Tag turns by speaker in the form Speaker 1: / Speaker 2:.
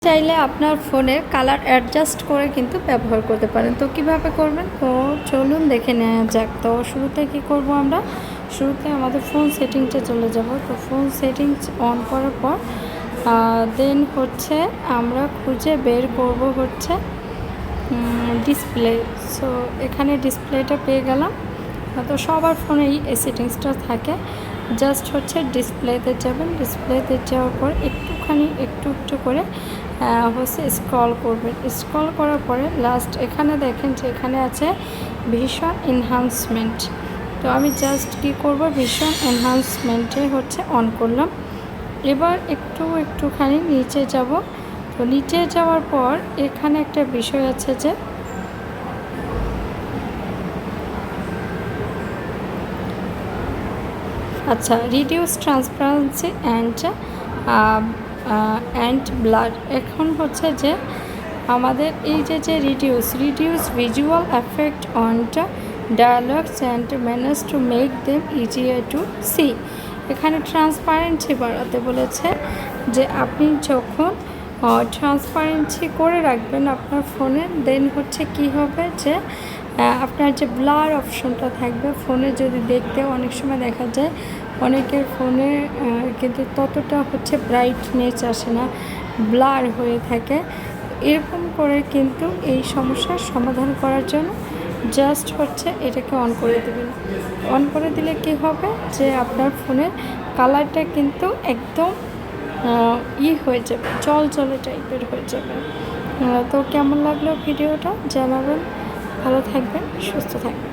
Speaker 1: চাইলে আপনার ফোনের কালার অ্যাডজাস্ট করে কিন্তু ব্যবহার করতে পারেন। তো কিভাবে করবেন, তো চলুন দেখে নেওয়া যাক। তো শুরুতে কি করব, আমরা শুরুতে আমাদের ফোন সেটিংসে চলে যাব। তো ফোন সেটিংস অন করার পর দেন হচ্ছে আমরা খুঁজে বের করব হচ্ছে ডিসপ্লে। সো এখানে ডিসপ্লেটা পেয়ে গেলাম। তো সবার ফোনেই এই সেটিংসটা থাকে। জাস্ট হচ্ছে ডিসপ্লেতে যাবেন, ডিসপ্লেতে যাওয়ার পর একটু একটু করে হচ্ছে স্ক্রল করবেন। স্ক্রল করার পরে লাস্ট এখানে দেখেন যে এখানে আছে ভিশন এনহান্সমেন্ট। তো আমি জাস্ট কি করব, ভিশন এনহান্সমেন্টে হচ্ছে অন করলাম। এবার একটুখানি নিচে যাব। তো নিচে যাওয়ার পর এখানে একটা বিষয় আছে যে আচ্ছা, রিডিউস ট্রান্সপারেন্সি অ্যান্ড ব্লার। এখন হচ্ছে যে আমাদের এই যে reduce visual effect on dialogs and manners to make them easier to see. এখানে ট্রান্সপারেন্সি বাড়াতে বলেছে যে আপনি যখন ট্রান্সপারেন্সি করে রাখবেন আপনার ফোনে, দেন হচ্ছে কি হবে যে আপনার যে ব্লার অপশনটা থাকবে ফোনে, যদি দেখতে অনেক সময় দেখা যায় অনেকের ফোনে কিন্তু ততটা হচ্ছে ব্রাইটনেস আসে না, ব্লার হয়ে থাকে। এরকম করে কিন্তু এই সমস্যার সমাধান করার জন্য জাস্ট হচ্ছে এটাকে অন করে দেবেন। অন করে দিলে কি হবে যে আপনার ফোনের কালারটা কিন্তু একদম হয়ে যাবে, জল টাইপের হয়ে যাবে। তো কেমন লাগলো ভিডিওটা জানাবেন। ভালো থাকবেন, সুস্থ থাকবেন।